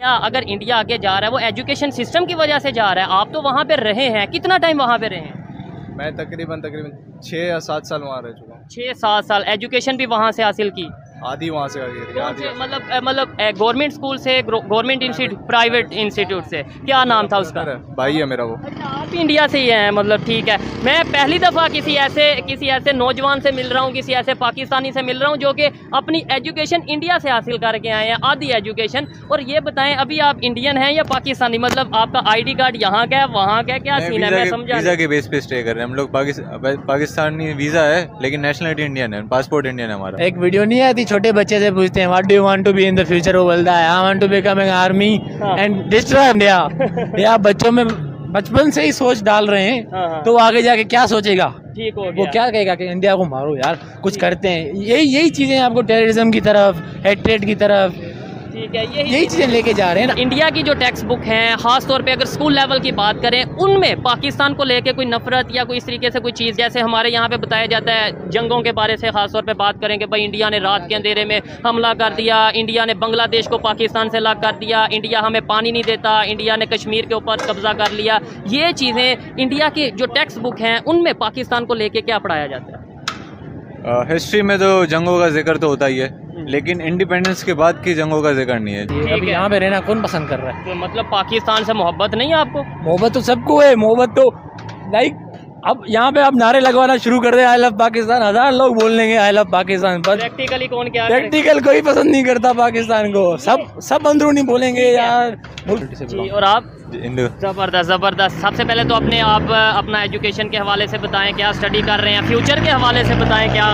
क्या अगर इंडिया आगे जा रहा है वो एजुकेशन सिस्टम की वजह से जा रहा है? आप तो वहाँ पे रहे हैं, कितना टाइम वहाँ पे रहे हैं? मैं तकरीबन 6 या 7 साल वहाँ रह चुका हूँ। 6-7 साल। एजुकेशन भी वहाँ से हासिल की? आधी वहाँ से कौन से मतलब गवर्नमेंट स्कूल से, गवर्नमेंट इंस्टीट्यूट, प्राइवेट इंस्टीट्यूट से? क्या नाम था उसका? भाई है मेरा वो। अच्छा, आप भी इंडिया से ही हैं, मतलब ठीक है। मैं पहली दफ़ा किसी ऐसे नौजवान से मिल रहा हूँ, किसी ऐसे पाकिस्तानी से मिल रहा हूँ जो कि अपनी एजुकेशन इंडिया से हासिल करके आए हैं, आधी एजुकेशन। और ये बताएं, अभी आप इंडियन हैं या पाकिस्तानी? मतलब आपका ID कार्ड यहाँ का है, वहाँ का है, क्या सीन है? मैं समझा। वीज़ा के बेस पे स्टे कर रहे हैं हम लोग। पाकिस्तानी वीज़ा है लेकिन नेशनलिटी इंडियन है, पासपोर्ट इंडियन है हमारा। एक वीडियो नहीं आती, छोटे बच्चे से पूछते हैं what do you want to be in the future, वो बोलता है I want to become an army and destroy India. ये आप बच्चों में बचपन से ही सोच डाल रहे हैं, तो आगे जाके क्या सोचेगा? ठीक हो गया। वो क्या कहेगा कि इंडिया को मारो यार, कुछ करते हैं। यही चीजें आपको टेररिज्म की तरफ, हेट्रेड की तरफ, ठीक है, यही चीजें लेके जा रहे हैं ना। इंडिया की जो टेक्स्ट बुक हैं, खास तौर पे अगर स्कूल लेवल की बात करें, उनमें पाकिस्तान को लेके कोई नफरत या कोई इस तरीके से कोई चीज़, जैसे हमारे यहाँ पे बताया जाता है जंगों के बारे से खास तौर पे बात करें कि भाई इंडिया ने रात के अंधेरे में हमला कर दिया, इंडिया ने बांग्लादेश को पाकिस्तान से अलग कर दिया, इंडिया हमें पानी नहीं देता, इंडिया ने कश्मीर के ऊपर कब्जा कर लिया। ये चीज़ें इंडिया की जो टेक्स्ट बुक हैं उनमें पाकिस्तान को लेके क्या पढ़ाया जाता है? हिस्ट्री में तो जंगों का जिक्र तो होता ही है, लेकिन इंडिपेंडेंस के बाद की जंगों का जिक्र नहीं है। अभी यहाँ पे रहना कौन पसंद कर रहा है? तो मतलब पाकिस्तान से मोहब्बत नहीं है आपको? मोहब्बत तो सबको है, मोहब्बत तो लाइक अब यहाँ पे आप नारे लगवाना शुरू कर दे आई लव पाकिस्तान, 1000 लोग बोल लेंगे आई लव पाकिस्तान, पर प्रैक्टिकली कौन क्या प्रैक्टिकल कोई पसंद नहीं करता पाकिस्तान को। सब अंदरूनी बोलेंगे यार। जी, और आप? ज़बरदस्त ज़बरदस्त। सबसे पहले तो आप अपना एजुकेशन के हवाले से बताएं, क्या स्टडी कर रहे हैं, फ्यूचर के हवाले से बताएं क्या,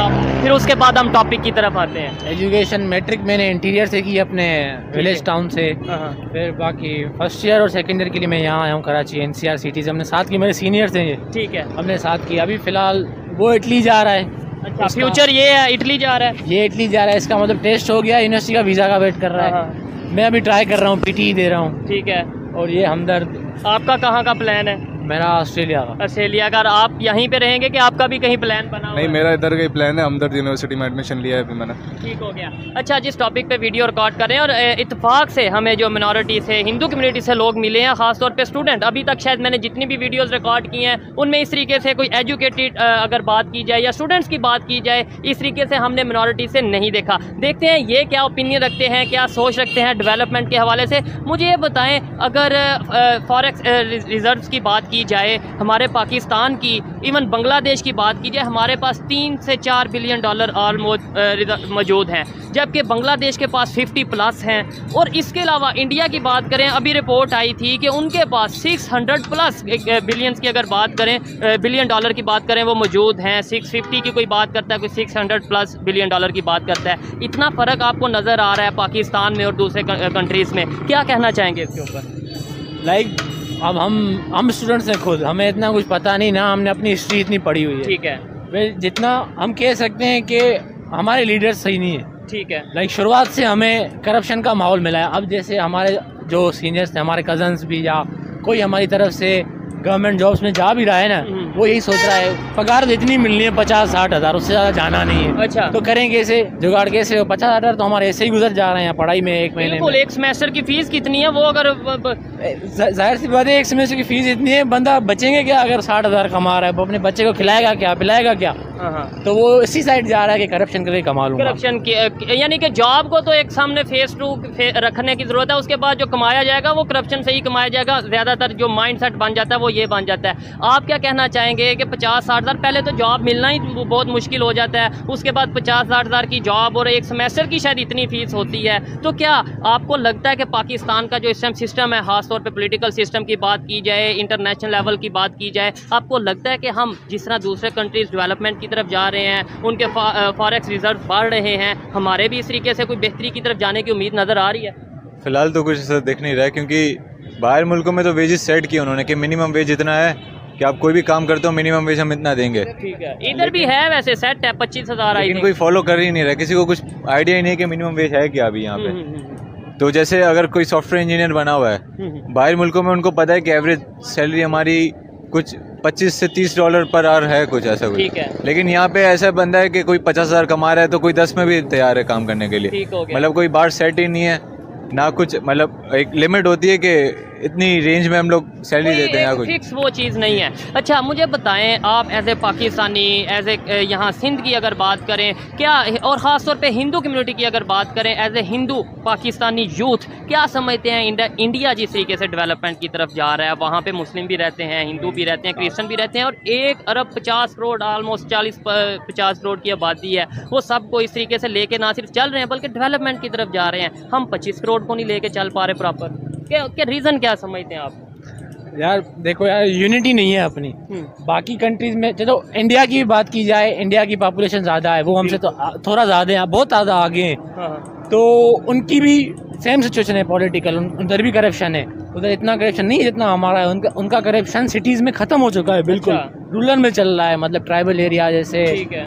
फिर उसके बाद हम टॉपिक की तरफ आते हैं। एजुकेशन मैट्रिक मैंने इंटीरियर से की अपने विलेज टाउन से, फिर बाकी फर्स्ट ईयर और सेकंड ईयर के लिए मैं यहाँ आया हूँ कराची NCR सिटी से। हमने साथ की, मेरे सीनियर्स हैं ये, ठीक है, हमने साथ की। अभी फ़िलहाल वो इटली जा रहा है। अच्छा, फ्यूचर ये है, इटली जा रहा है? ये इटली जा रहा है, इसका मतलब टेस्ट हो गया, यूनिवर्सिटी का वीज़ा का वेट कर रहा है। मैं अभी ट्राई कर रहा हूँ, PTE दे रहा हूँ। ठीक है। और ये हमदर्द। आपका कहाँ का प्लान है? मेरा ऑस्ट्रेलिया का। ऑस्ट्रेलिया का। आप यहीं पे रहेंगे कि आपका भी कहीं प्लान बना हुआ है? नहीं, मेरा इधर का ही प्लान है, हमदर्द यूनिवर्सिटी में एडमिशन लिया है अभी मैंने। ठीक हो गया। अच्छा, जिस टॉपिक पे वीडियो रिकॉर्ड कर रहे हैं और इत्तेफाक से हमें जो मिनॉरिटी से, हिंदू कम्युनिटी से लोग मिले हैं, खासतौर पे स्टूडेंट। अभी तक शायद मैंने जितनी भी वीडियोस रिकॉर्ड की हैं उनमें इस तरीके से कोई एजुकेटेड अगर बात की जाए या स्टूडेंट्स की बात की जाए, इस तरीके से हमने मिनॉरिटी से नहीं देखा। देखते हैं ये क्या ओपिनियन रखते हैं, क्या सोच रखते हैं डेवलपमेंट के हवाले से। मुझे ये बताएं, अगर फॉरेक्स रिजर्व्स की बात की जाए हमारे पाकिस्तान की, इवन बांग्लादेश की बात की जाए, हमारे पास 3 से 4 बिलियन डॉलर ऑलमोस्ट मौजूद हैं, जबकि बांग्लादेश के पास 50+ हैं। और इसके अलावा इंडिया की बात करें, अभी रिपोर्ट आई थी कि उनके पास 600+ बिलियंस की अगर बात करें, बिलियन डॉलर की बात करें, वो मौजूद हैं। 650 की कोई बात करता है, कोई 600+ बिलियन डॉलर की बात करता है। इतना फ़र्क आपको नज़र आ रहा है पाकिस्तान में और दूसरे कंट्रीज़ में, क्या कहना चाहेंगे इसके ऊपर? लाइक अब हम स्टूडेंट्स हैं खुद, हमें इतना कुछ पता नहीं ना, हमने अपनी हिस्ट्री इतनी पढ़ी हुई है। ठीक है। जितना हम कह सकते हैं कि हमारे लीडर्स सही नहीं है। ठीक है। लाइक शुरुआत से हमें करप्शन का माहौल मिला है। अब जैसे हमारे जो सीनियर्स थे, हमारे कजन्स भी, या कोई हमारी तरफ से गवर्नमेंट जॉब्स में जा भी रहा है ना, वो यही सोच रहा है पगार जितनी मिलनी है 50-60 हज़ार, उससे ज़्यादा जाना नहीं है। अच्छा, तो करेंगे कैसे, जुगाड़ कैसे हो? 50 हज़ार तो हमारे ऐसे ही गुजर जा रहे हैं पढ़ाई में एक महीने में। एक सेमेस्टर की फीस कितनी है वो? अगर जाहिर सी बात है, एक सेमेस्टर की फीस इतनी है, बंदा बचेंगे क्या? अगर 60 हज़ार कमा रहा है, वो अपने बच्चे को खिलाएगा क्या, पिलाएगा क्या? तो वो इसी साइड जा रहा है कि करप्शन करके कमा लूँगा। करप्शन की यानी कि जॉब को तो एक सामने फेस टू रखने की ज़रूरत है, उसके बाद जो कमाया जाएगा वो करप्शन से ही कमाया जाएगा। ज़्यादातर जो माइंडसेट बन जाता है वो ये बन जाता है। आप क्या कहना चाहेंगे कि 50-60 हज़ार, पहले तो जॉब मिलना ही बहुत मुश्किल हो जाता है, उसके बाद 50-60 हज़ार की जॉब और एक सेमेस्टर की शायद इतनी फ़ीस होती है। तो क्या आपको लगता है कि पाकिस्तान का जो इस टाइम सिस्टम है, ख़ासतौर पे पॉलिटिकल सिस्टम की बात की जाए, इंटरनेशनल लेवल की बात की जाए, आपको लगता है कि हम जिस तरह दूसरे कंट्रीज़ डेवलपमेंट की तरफ जा रहे हैं, उनके फॉरेक्स रिजर्व बढ़ रहे हैं, हमारे भी इस तरीके से कोई बेहतरी की तरफ जाने की उम्मीद नज़र आ रही है? फ़िलहाल तो कुछ ऐसा दिख नहीं रहा है, क्योंकि बाहर मुल्कों में तो वेजेस सेट किए उन्होंने कि मिनिमम वेज इतना है कि आप कोई भी काम करते हो मिनिमम वेज हम इतना देंगे। ठीक है, इधर भी है वैसे सेट है 25 हज़ार, लेकिन कोई फॉलो कर ही नहीं रहा, किसी को कुछ आइडिया ही नहीं कि मिनिमम वेज है क्या अभी यहाँ पे। तो जैसे अगर कोई सॉफ्टवेयर इंजीनियर बना हुआ है बाहर मुल्कों में, उनको पता है कि एवरेज सैलरी हमारी कुछ 25 से 30 डॉलर पर आवर है, कुछ ऐसा कुछ। ठीक है। लेकिन यहाँ पे ऐसा बंदा है कि कोई 50 हज़ार कमा रहा है तो कोई 10 में भी तैयार है काम करने के लिए। ठीक हो गया। मतलब कोई बाहर सेट ही नहीं है, ना कुछ, मतलब एक लिमिट होती है कि इतनी रेंज में हम लोग सैलरी देते हैं या कुछ फिक्स वो चीज़ नहीं है। अच्छा मुझे बताएं, आप as a Pakistani, as a यहाँ सिंध की अगर बात करें क्या, और ख़ास तौर पे हिंदू कम्युनिटी की अगर बात करें, as a Hindu Pakistani youth क्या समझते हैं इंडिया जिस तरीके से डेवलपमेंट की तरफ जा रहा है, वहाँ पे मुस्लिम भी रहते हैं, हिंदू भी रहते हैं, क्रिश्चियन भी रहते हैं, और 1 अरब 50 करोड़ ऑलमोस्ट 40-50 करोड़ की आबादी है, वो सबको इस तरीके से लेके ना सिर्फ चल रहे हैं बल्कि डेवलपमेंट की तरफ जा रहे हैं। हम 25 करोड़ को नहीं लेके चल पा रहे प्रॉपर, क्या रीज़न क्या समझते हैं आप? यार देखो यार, यूनिटी नहीं है अपनी। बाकी कंट्रीज में, चलो इंडिया की बात की जाए, इंडिया की पॉपुलेशन ज़्यादा है, वो हमसे तो थोड़ा ज़्यादा है, बहुत ज़्यादा आगे हैं। तो उनकी भी सेम सिचुएशन है पॉलिटिकल, उधर भी करप्शन है, उधर इतना करप्शन नहीं है जितना हमारा है। उनका करप्शन सिटीज़ में ख़त्म हो चुका है बिल्कुल। रूरल में चल रहा है, मतलब ट्राइबल एरिया जैसे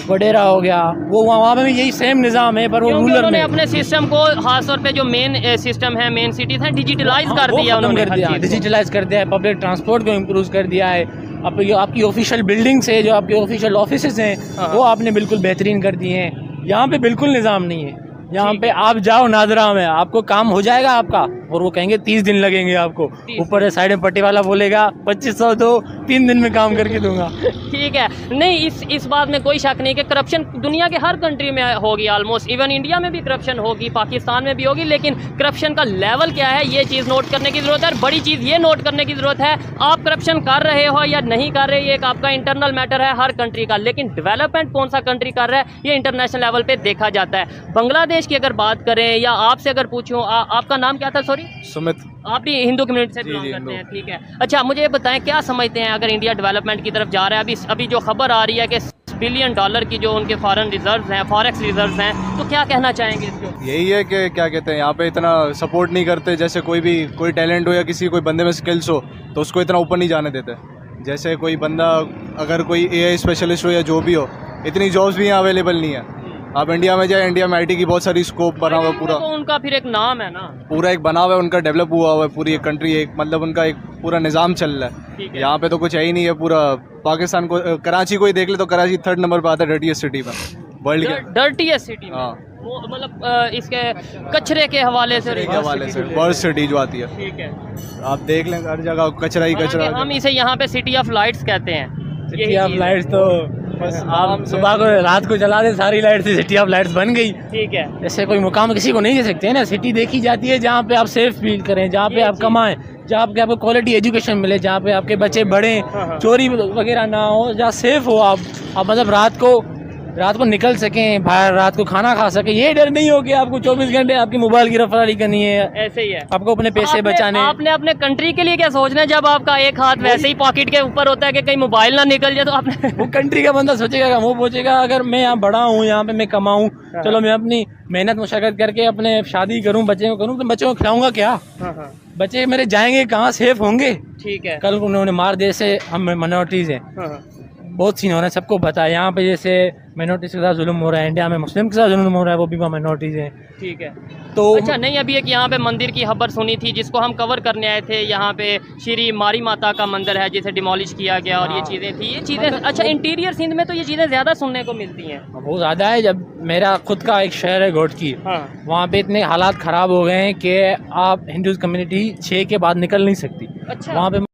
वडेरा हो गया, वो वहाँ पे भी यही सेम निज़ाम है, पर वो रूरल में अपने सिस्टम को, खास तौर पे जो मेन सिस्टम है, मेन सिटीज हैं, डिजिटलाइज कर दिया उन्होंने, डिजिटलाइज कर दिया है, पब्लिक ट्रांसपोर्ट को इम्प्रूव कर दिया है। आपकी ऑफिशियल बिल्डिंग्स है, जो आपके ऑफिशियल ऑफिस हैं, वो आपने बिल्कुल बेहतरीन कर दिए हैं। यहाँ पे बिल्कुल निज़ाम नहीं है। यहाँ पे आप जाओ नादरा में, आपको काम हो जाएगा आपका, और वो कहेंगे 30 दिन लगेंगे आपको। ऊपर साइड में पट्टी वाला बोलेगा 2500 दो, 3 दिन में काम करके दूंगा। ठीक है, नहीं इस बात में कोई शक नहीं कि करप्शन दुनिया के हर कंट्री में होगी ऑलमोस्ट, इवन इंडिया में भी करप्शन होगी, पाकिस्तान में भी होगी, लेकिन करप्शन का लेवल क्या है ये चीज़ नोट करने की ज़रूरत है। और बड़ी चीज़ ये नोट करने की ज़रूरत है, आप करप्शन कर रहे हो या नहीं कर रहे, ये एक आपका इंटरनल मैटर है हर कंट्री का, लेकिन डेवलपमेंट कौन सा कंट्री कर रहा है ये इंटरनेशनल लेवल पे देखा जाता है। बांग्लादेश की अगर बात करें, या आपसे अगर पूछूं, आपका नाम क्या था? सॉरी, सुमित। आप भी हिंदू कम्युनिटी से बिलोंग करते हैं, ठीक है। अच्छा मुझे ये बताएं, क्या समझते हैं अगर इंडिया डेवलपमेंट की तरफ जा रहा है, अभी जो खबर आ रही है कि $6 बिलियन की जो उनके फॉरेन रिजर्व्स हैं, फॉरेक्स रिजर्व्स हैं, तो क्या कहना चाहेंगे इसको? यही है कि क्या कहते हैं, यहाँ पे इतना सपोर्ट नहीं करते। जैसे कोई टैलेंट हो या किसी कोई बंदे में स्किल्स हो तो उसको इतना ऊपर नहीं जाने देते। जैसे कोई बंदा, अगर कोई AI स्पेशलिस्ट हो या जो भी हो, इतनी जॉब्स भी यहाँ अवेलेबल नहीं है। आप इंडिया में जाए, इंडिया में IT की बहुत सारी स्कोप बना हुआ है पूरा, तो उनका फिर एक नाम है ना, पूरा एक बना हुआ है उनका, डेवलप हुआ है पूरी एक कंट्री, एक मतलब उनका एक पूरा निज़ाम चल रहा है। यहाँ पे तो कुछ है ही नहीं है। पूरा पाकिस्तान को, कराची को ही देख ले तो कराची 3rd नंबर पे आता है डर्टीएस्ट सिटी में वर्ल्ड के, डर्टीएस्ट सिटी में। मतलब इसके कचरे के हवाले से वर्स्ट सिटी जो आती है। ठीक है, आप देख लें हर जगह कचरा ही कचरा। हम इसे यहाँ पे सिटी ऑफ लाइट्स कहते हैं। सिटी ऑफ लाइट्स तो आप सुबह को रात को जला दे, सारी लाइट से सिटी ऑफ लाइट्स बन गई। ठीक है, ऐसे कोई मुकाम किसी को नहीं दे सकते हैं ना। सिटी देखी जाती है जहाँ पे आप सेफ फील करें, जहाँ पे आप कमाएं, जहाँ पे आपको क्वालिटी एजुकेशन मिले, जहाँ पे आपके बच्चे बढ़ें, चोरी वगैरह ना हो, जहाँ सेफ हो आप मतलब रात को निकल सकें बाहर, रात को खाना खा सकें। ये डर नहीं हो कि आपको 24 घंटे आपकी मोबाइल की रफ्तारी करनी है। ऐसे ही है, आपको अपने पैसे बचाने। आपने अपने कंट्री के लिए क्या सोचना है? जब आपका एक हाथ वैसे ही पॉकेट के ऊपर होता है कि कहीं मोबाइल ना निकल जाए, तो आपने वो कंट्री का बंदा सोचेगा, वो सोचेगा अगर मैं यहाँ बड़ा हूँ, यहाँ पे मैं कमाऊँ, चलो मैं अपनी मेहनत मुशक्कत करके अपने शादी करूँ, बच्चे को करूँ, तो बच्चों को खिलाऊंगा क्या? बच्चे मेरे जाएंगे कहाँ, सेफ होंगे? ठीक है, कल उन्होंने मार दे, से हम माइनॉरिटीज़ हैं, बहुत सीन हो रहे हैं, सबको पता है। यहाँ पे जैसे माइनॉरिटीज़ के साथ जुल्म हो रहा है, इंडिया में मुस्लिम के साथ जुल्म हो रहा है, वो भी माइनॉरिटीज़ हैं। ठीक है, तो अच्छा नहीं, अभी एक यहाँ पे मंदिर की खबर सुनी थी जिसको हम कवर करने आए थे। यहाँ पे श्री मारी माता का मंदिर है जिसे डिमोलिश किया गया, और ये चीज़ें थी, ये चीज़ें अच्छा इंटीरियर सिंध में तो ये चीज़ें ज़्यादा सुनने को मिलती हैं, बहुत ज़्यादा है। जब मेरा खुद का एक शहर है घोटकी, वहाँ पे इतने हालात ख़राब हो गए हैं कि आप हिंदू कम्युनिटी 6 के बाद निकल नहीं सकती। अच्छा, वहाँ पे